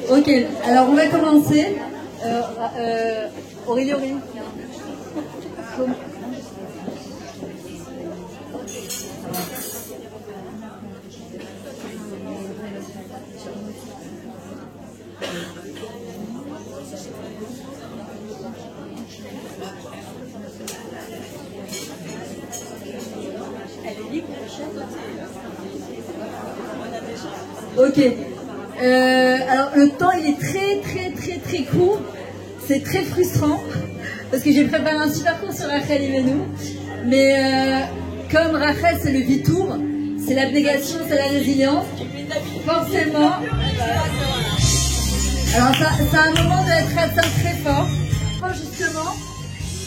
Ok, alors on va commencer. Aurélie. Ok. Alors le temps il est très court. C'est très frustrant parce que j'ai préparé un super cours sur Rachel Imenu. Mais comme Rachel c'est le vitour, c'est l'abnégation, c'est la résilience, forcément. Alors c'est un moment de être très fort. Justement,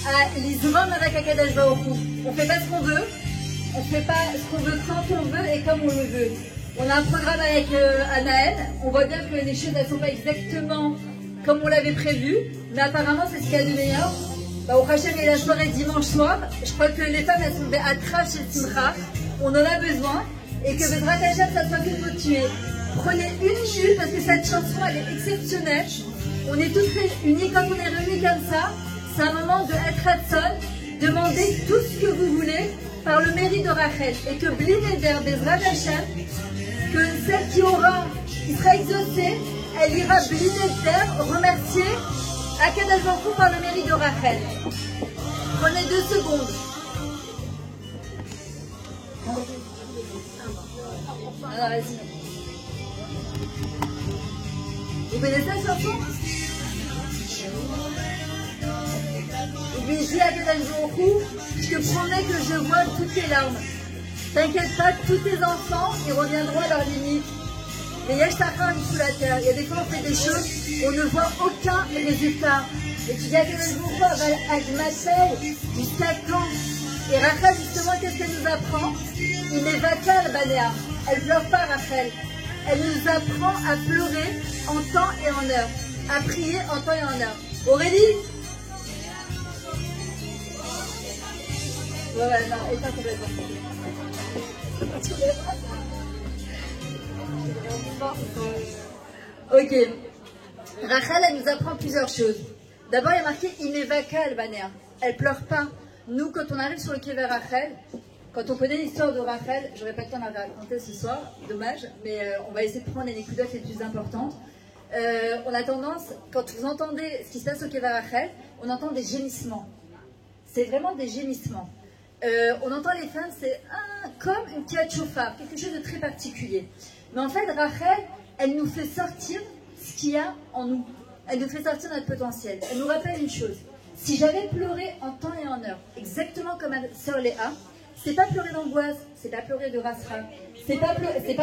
à l'Isrom avec Akadosh Baruch Hu. On fait pas ce qu'on veut, on fait pas ce qu'on veut quand on veut et comme on le veut. On a un programme avec Anaël, on voit bien que les choses ne sont pas exactement comme on l'avait prévu, mais apparemment c'est ce qu'il y a de meilleur. Au Hachem et la soirée dimanche soir, je crois que les femmes elles sont des atraches et simcha, on en a besoin, et que Bezrat Hachem ça soit que motivé. Prenez une minute parce que cette chanson elle est exceptionnelle, on est tous unis quand on est réunis comme ça, c'est un moment de être Hatson, demandez tout ce que vous voulez par le mérite de Rachel, et que Bli Neder, Bezrat Hachem, que celle qui sera exaucée, elle ira Bli Neder remercier Akadosh Baruch Hu par le mérite de Rachel. Prenez 2 secondes. Alors vas-y. Vous connaissez la chanson? Et puis je dis à Akadosh Baruch Hu, je te promets que je vois toutes tes larmes. T'inquiète pas, tous tes enfants, ils reviendront à leur limite. Mais il y a sous la terre. Il y a des fois on fait des choses, on ne voit aucun résultat. Et tu dis à Akadosh Baruch Hu, elle m'appelle jusqu'à quand? Et Rachel, justement, qu'est-ce qu'elle nous apprend? Il est vacal, Banéa. Elle pleure pas, Rachel. Elle nous apprend à pleurer en temps et en heure. À prier en temps et en heure. Aurélie? Ouais, non, éteins complètement. Ok. Rachel, elle nous apprend plusieurs choses. D'abord, il y a marqué Inevaka Banéa. Elle pleure pas. Nous, quand on arrive sur le Kéver Rachel, quand on connaît l'histoire de Rachel, je n'aurais pas le temps de la raconter ce soir, dommage, mais on va essayer de prendre les nékudotes les plus importantes. On a tendance, quand vous entendez ce qui se passe au Kéver Rachel, on entend des gémissements. C'est vraiment des gémissements. On entend les femmes, c'est comme une kiat chauffard, quelque chose de très particulier. Mais en fait, Rachel, elle nous fait sortir ce qu'il y a en nous. Elle nous fait sortir notre potentiel. Elle nous rappelle une chose. Si j'avais pleuré en temps et en heure, exactement comme ma sœur Léa, c'est pas pleurer d'angoisse, c'est pas pleurer de rasra, c'est pas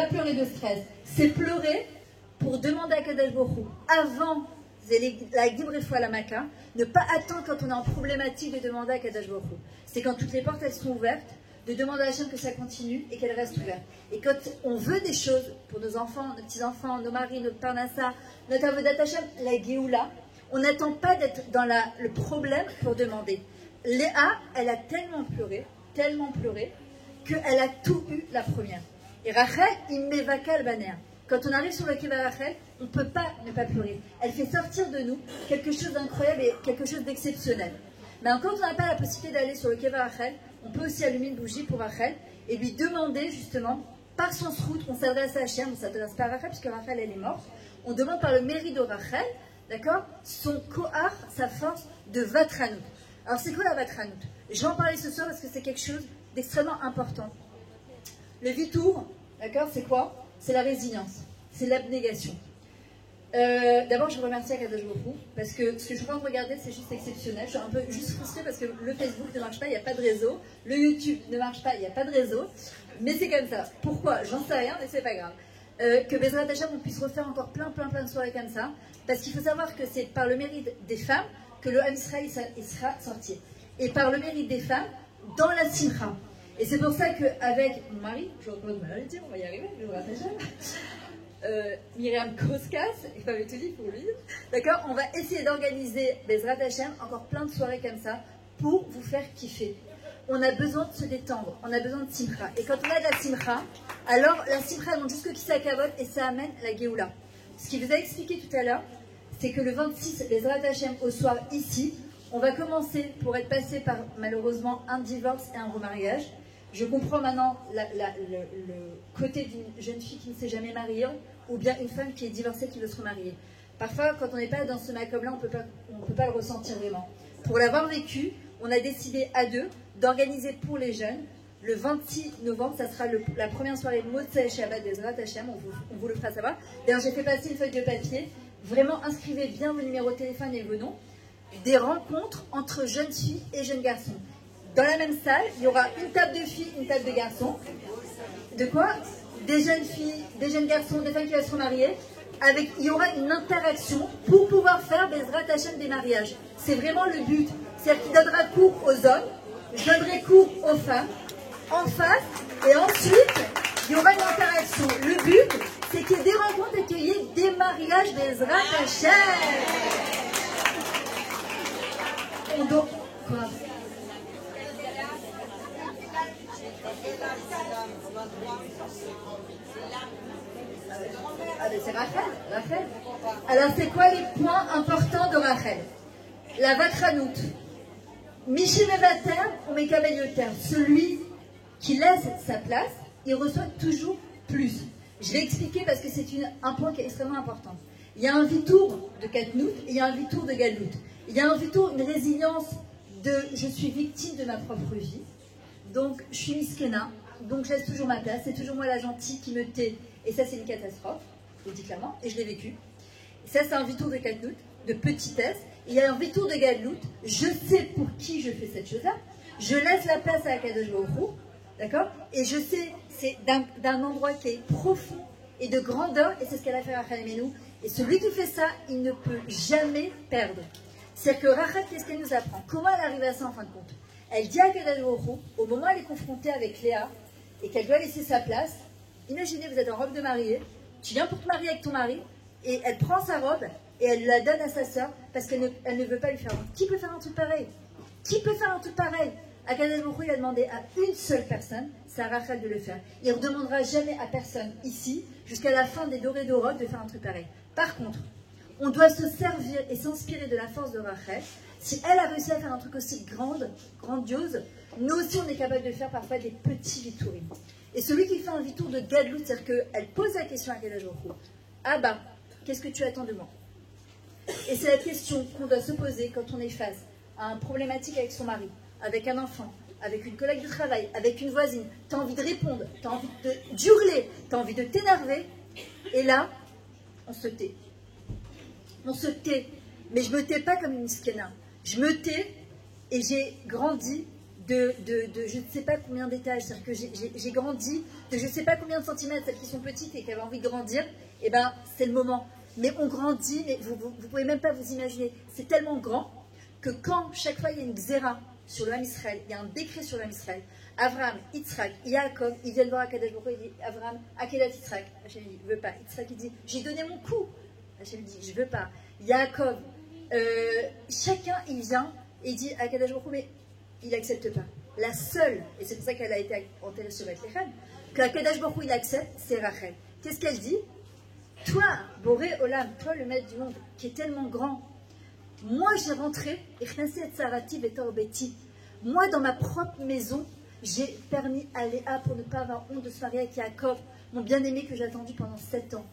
pleurer de stress. C'est pleurer pour demander à Kadosh Baruch Hu, avant la libre fois la Maka, ne pas attendre quand on est en problématique de demander à Kadosh Baruch Hu. C'est quand toutes les portes elles sont ouvertes, de demander à la chaîne que ça continue et qu'elle reste ouverte. Et quand on veut des choses pour nos enfants, nos petits-enfants, nos maris, notre parnassa, notre avodat Hashem, la Géoula, on n'attend pas d'être dans le problème pour demander. Léa, elle a tellement pleuré, qu'elle a tout eu la première. Et Rachel, il m'évaka le banéa. Quand on arrive sur le Kéver Rachel, on ne peut pas ne pas pleurer. Elle fait sortir de nous quelque chose d'incroyable et quelque chose d'exceptionnel. Mais quand on n'a pas la possibilité d'aller sur le Kéver Rachel, on peut aussi allumer une bougie pour Rachel et lui demander justement, par son srout, on s'adresse à Hachem, on ne s'adresse pas à Rachel puisque Rachel elle est morte, on demande par le mérite de Rachel, d'accord, son kohar, sa force de Vatranout. Alors c'est quoi la Vatranout? Je vais en parler ce soir parce que c'est quelque chose d'extrêmement important. Le vitour, d'accord, c'est quoi? C'est la résilience, c'est l'abnégation. D'abord, je remercie Akadosh Baruch Hu parce que ce que je suis en train de regarder, c'est juste exceptionnel. Je suis un peu juste frustrée parce que le Facebook ne marche pas, il n'y a pas de réseau. Le YouTube ne marche pas, il n'y a pas de réseau. Mais c'est comme ça. Pourquoi? J'en sais rien, mais c'est pas grave. Que Bezrat Hashem, on puisse refaire encore plein de soirées comme ça. Parce qu'il faut savoir que c'est par le mérite des femmes que le Ham Israël il sera sorti. Et par le mérite des femmes, dans la simcha. Et c'est pour ça qu'avec mon mari, je recommande ma le dire, on va y arriver, Bezrat Hashem. Myriam Koskas, il m'avait tout dit pour lui. D'accord, on va essayer d'organiser Bezrat Hashem encore plein de soirées comme ça pour vous faire kiffer. On a besoin de se détendre, on a besoin de simcha. Et quand on a de la simcha, alors la simcha elle monte jusqu'au Kissa Kavod et ça amène la Géoula. Ce qu'il vous a expliqué tout à l'heure, c'est que le 26, les Zrat Hashem au soir ici, on va commencer pour être passé par malheureusement un divorce et un remariage. Je comprends maintenant le côté d'une jeune fille qui ne s'est jamais mariée ou bien une femme qui est divorcée qui veut se remarier. Parfois, quand on n'est pas dans ce macabre-là, on ne peut pas le ressentir vraiment. Pour l'avoir vécu, on a décidé à deux d'organiser pour les jeunes, le 26 novembre, ça sera la première soirée Motzei Shabbat des Zrat Hashem, on vous le fera savoir. D'ailleurs, j'ai fait passer une feuille de papier. Vraiment, inscrivez bien vos numéros de téléphone et vos noms. Des rencontres entre jeunes filles et jeunes garçons. Dans la même salle, il y aura une table de filles, une table de garçons. De quoi? Des jeunes filles, des jeunes garçons, des femmes qui vont se remarier. Il y aura une interaction pour pouvoir faire des Zrat Hashem des mariages. C'est vraiment le but. C'est-à-dire qu'il donnera cours aux hommes, je donnerai cours aux femmes, en face, et ensuite, il y aura une interaction. Le but, c'est qu'il y ait des rencontres et qu'il y ait des mariages des Zrat Hashem. On doit... Quoi? Ah, mais c'est Rachel. Alors, c'est quoi les points importants de Rachel? La Vakranout. Mishimevater ou Mekabeyoter. Celui qui laisse sa place, il reçoit toujours plus. Je l'ai expliqué parce que c'est un point qui est extrêmement important. Il y a un vitour de Katnout et il y a un vitour de Galout. Il y a un vitour, une résilience de je suis victime de ma propre vie. Donc, je suis miskena. Donc, je laisse toujours ma place. C'est toujours moi la gentille qui me tait. Et ça, c'est une catastrophe. Je le dis clairement. Et je l'ai vécu. Et ça, c'est un vitour de Katnout, de petitesse. Il y a un vitour de Galout. Je sais pour qui je fais cette chose-là. Je laisse la place à Akadosh Baruch Hu. D'accord? Et je sais, c'est d'un endroit qui est profond et de grandeur. Et c'est ce qu'elle a fait Rachel Emenu. Et celui qui fait ça, il ne peut jamais perdre. C'est-à-dire que Rachel, qu'est-ce qu'elle nous apprend? Comment elle arrive à ça en fin de compte? Elle dit à Akadosh Baruch Hu, au moment où elle est confrontée avec Léa et qu'elle doit laisser sa place, imaginez, vous êtes en robe de mariée, tu viens pour te marier avec ton mari, et elle prend sa robe et elle la donne à sa sœur parce qu'elle ne veut pas lui faire honte. Qui peut faire un truc pareil? Qui peut faire un truc pareil? Akadosh Baruch Hu, il a demandé à une seule personne, c'est à Rachel de le faire. Il ne redemandera jamais à personne ici, jusqu'à la fin des dorés d'Europe, de faire un truc pareil. Par contre, on doit se servir et s'inspirer de la force de Rachel. Si elle a réussi à faire un truc aussi grandiose, nous aussi on est capable de faire parfois des petits vitourim. Et celui qui fait un vitour de Gadlout, c'est-à-dire qu'elle pose la question à Akadosh Baruch Hu, ah bah, qu'est-ce que tu attends de moi? Et c'est la question qu'on doit se poser quand on est face à une problématique avec son mari, avec un enfant, avec une collègue de travail, avec une voisine. Tu as envie de répondre, tu as envie d'hurler, tu as envie de t'énerver. Et là, on se tait. On se tait. Mais je ne me tais pas comme une miskena. Je me tais et j'ai grandi de je ne sais pas combien d'étages. C'est-à-dire que j'ai grandi de je ne sais pas combien de centimètres, celles qui sont petites et qui avaient envie de grandir. Et bien, c'est le moment. Mais on grandit, mais vous ne pouvez même pas vous imaginer. C'est tellement grand que quand chaque fois il y a une xéra sur le Ham Israël, il y a un décret sur le Ham Israël, Avraham, Yitzhak, Yaakov, ils viennent voir Akadosh Baruch Hu, il dit Avraham, Akedat Yitzhak. Hachem dit, je ne veux pas. Yitzhak, il dit, j'ai donné mon coup. Hachem dit, je ne veux pas. Yaakov, chacun, il vient et il dit à Akadosh Baruch Hu, mais il n'accepte pas. La seule, et c'est pour ça qu'elle a été enterrée sur Bethléem, que Akadosh Baruch Hu, il accepte, c'est Rachel. Qu'est-ce qu'elle dit? Toi, Boré Olam, toi le maître du monde, qui est tellement grand, moi j'ai rentré, moi dans ma propre maison, j'ai permis à Léa pour ne pas avoir honte de se marier avec Yaakov, mon bien-aimé que j'ai attendu pendant 7 ans.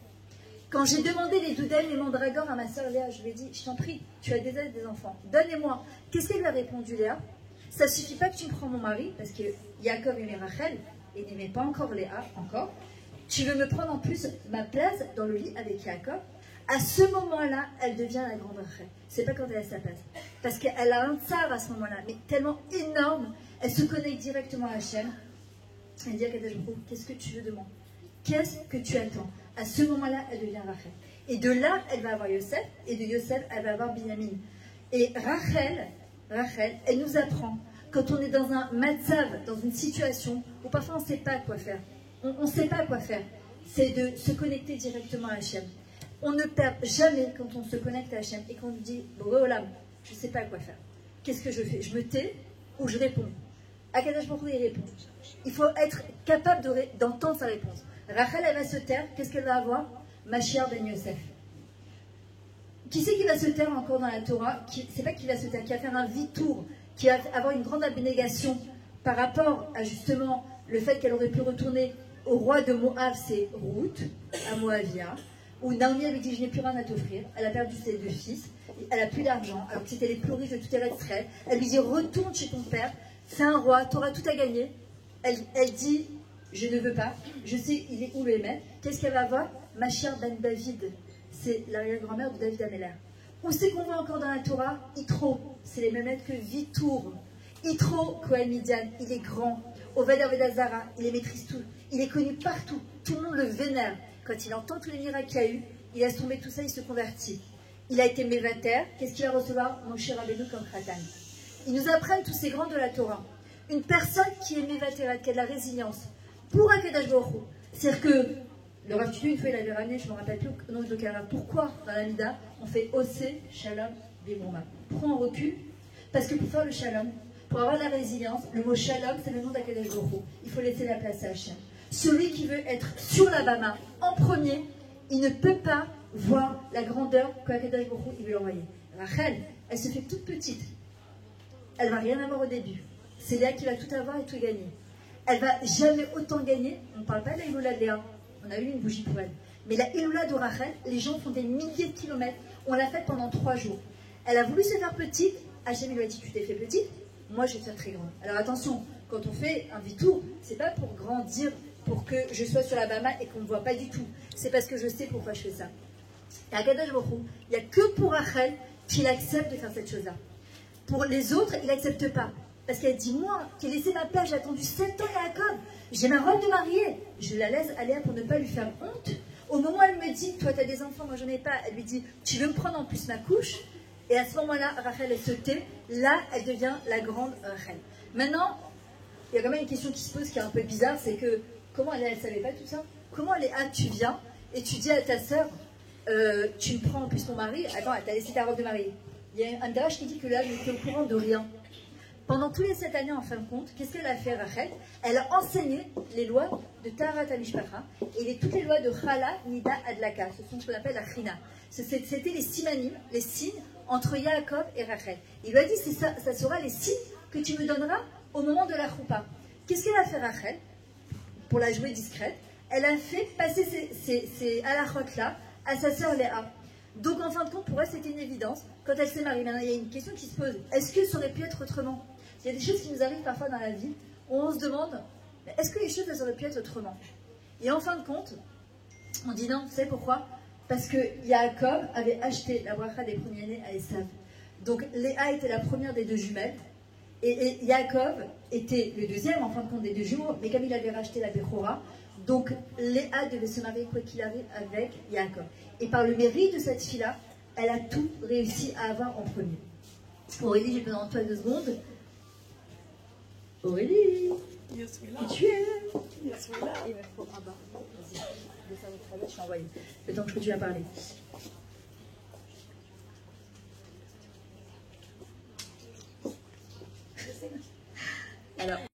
Quand j'ai demandé les doudelles, les mandragores à ma sœur Léa, je lui ai dit, je t'en prie, tu as des enfants, donne-les-moi. Qu'est-ce qu'elle lui a répondu Léa? Ça ne suffit pas que tu me prends mon mari, parce que Yaakov aimait Rachel, et n'aimait pas encore Léa, encore. Tu veux me prendre en plus ma place dans le lit avec Yaakov? À ce moment-là, elle devient la grande Rachel. C'est pas quand elle a sa place. Parce qu'elle a un tsar à ce moment-là, mais tellement énorme, elle se connecte directement à Hachem. Elle dit à Akadosh Baruch Hu, qu'est-ce que tu veux de moi? Qu'est-ce que tu attends? À ce moment-là, elle devient Rachel. Et de là, elle va avoir Yosef, et de Yosef, elle va avoir Binyamin. Et Rachel, elle nous apprend, quand on est dans un matzav, dans une situation où parfois on ne sait pas quoi faire, on ne sait pas quoi faire, c'est de se connecter directement à Hachem. On ne perd jamais quand on se connecte à Hachem et qu'on nous dit « Olam, je ne sais pas quoi faire. Qu'est-ce que je fais? Je me tais ou je réponds ?» Akadosh Baruch Hu, il répond. Il faut être capable d'entendre sa réponse. Rachel, elle va se taire. Qu'est-ce qu'elle va avoir? Mashiach ben Yosef. Qui c'est qui va se taire encore dans la Torah? C'est pas qui va se taire, qui va faire un vitour, qui va avoir une grande abnégation par rapport à justement le fait qu'elle aurait pu retourner au roi de Moab, c'est Ruth, à Moabia, où Naomi avait dit je n'ai plus rien à t'offrir, elle a perdu ses 2 fils, elle n'a plus d'argent, alors que c'était les plus riches de toute Israël. Elle lui dit retourne chez ton père, c'est un roi, tu auras tout à gagner. Elle dit je ne veux pas, je sais il est où le Hémet. Qu'est-ce qu'elle va avoir? Ma chère Ben David, c'est l'arrière-grand-mère de David Améler. Où c'est qu'on voit encore dans la Torah? Yitro, c'est les mêmes lettres que Vitour. Yitro, Kohen Midian, il est grand. Oved Avedazara, il les maîtrise tout. Il est connu partout. Tout le monde le vénère. Quand il entend tous les miracles qu'il y a eu, il laisse tomber tout ça, il se convertit. Il a été mévater. Qu'est-ce qu'il va recevoir? Moshe Rabbeinu comme Khatan. Ils nous apprennent tous ces grands de la Torah. Une personne qui est mévatera, qui a de la résilience, pour Akadosh Baruch Hu. C'est-à-dire que le Rav Tudu, une fois, il avait ramené, je ne me rappelle plus au nom de quel Rav. Pourquoi dans la Mida, on fait Osé, Shalom, Bimouma? Pourquoi on recule? Parce que pour faire le Shalom, pour avoir de la résilience, le mot Shalom, c'est le nom d'Akadosh Baruch Hu. Il faut laisser la place à Hachem. Celui qui veut être sur la Bama en premier, il ne peut pas voir la grandeur qu'Akadosh Baruch Hu il veut l'envoyer. Rachel, elle se fait toute petite. Elle ne va rien avoir au début. C'est Léa qui va tout avoir et tout gagner. Elle va jamais autant gagner. On ne parle pas de la Iloula de Léa. On a eu une bougie pour elle. Mais la Iloula de Rachel, les gens font des milliers de kilomètres. On l'a faite pendant 3 jours. Elle a voulu se faire petite. Hachem lui a dit tu t'es fait petite, moi je vais te faire très grande. Alors attention, quand on fait un vitour, c'est pas pour grandir, pour que je sois sur la Bama et qu'on ne me voit pas du tout. C'est parce que je sais pourquoi je fais ça. Et à Kadosh Baruch Hu, il n'y a que pour Rachel qu'il accepte de faire cette chose-là. Pour les autres, il n'accepte pas. Parce qu'elle dit, moi, qui ai laissé ma place, j'ai attendu 7 ans à Jacob, j'ai ma robe de mariée, je la laisse aller pour ne pas lui faire honte. Au moment où elle me dit, toi tu as des enfants, moi j'en ai pas, elle lui dit, tu veux me prendre en plus ma couche? Et à ce moment-là, Rachel, elle se tait, là, elle devient la grande Rachel. Maintenant, il y a quand même une question qui se pose qui est un peu bizarre, c'est que, comment elle ne savait pas tout ça? Comment tu viens et tu dis à ta sœur, tu me prends en plus mon mari, attends, elle t'a laissé ta robe de mariée. Il y a un drach qui dit que là, elle n'était au courant de rien. Pendant tous les 7 années, en fin de compte, qu'est-ce qu'elle a fait, Rachel? Elle a enseigné les lois de Taharat HaMishpacha et toutes les lois de Chala, Nida, Adlaka. Ce sont ce qu'on appelle la China. C'était les simanim, les signes entre Yaakov et Rachel. Il lui a dit, ça sera les signes que tu me donneras au moment de la choupa. Qu'est-ce qu'elle a fait, Rachel? Pour la jouer discrète, elle a fait passer ces halachot-là à sa sœur Léa. Donc, en fin de compte, pour elle, c'était une évidence. Quand elle s'est mariée, maintenant, il y a une question qui se pose. Est-ce que ça aurait pu être autrement? Il y a des choses qui nous arrivent parfois dans la vie, où on se demande, est-ce que les choses, elles auraient pu être autrement? Et en fin de compte, on dit non, vous savez pourquoi? Parce que Yaakov avait acheté la bracha des premiers-nés à Esav. Donc, Léa était la première des 2 jumelles, et Yaakov était le deuxième, en fin de compte, des 2 jumeaux, mais comme il avait racheté la Bechora, donc Léa devait se marier quoi qu'il arrive avec Yaakov. Et par le mérite de cette fille-là, elle a tout réussi à avoir en premier. Aurélie, j'ai besoin de toi 2 secondes. Aurélie, où tu es? Il me faut un bas. Vas-y, descends de travail, je suis envoyée. Le temps que je continue à parler. Alors.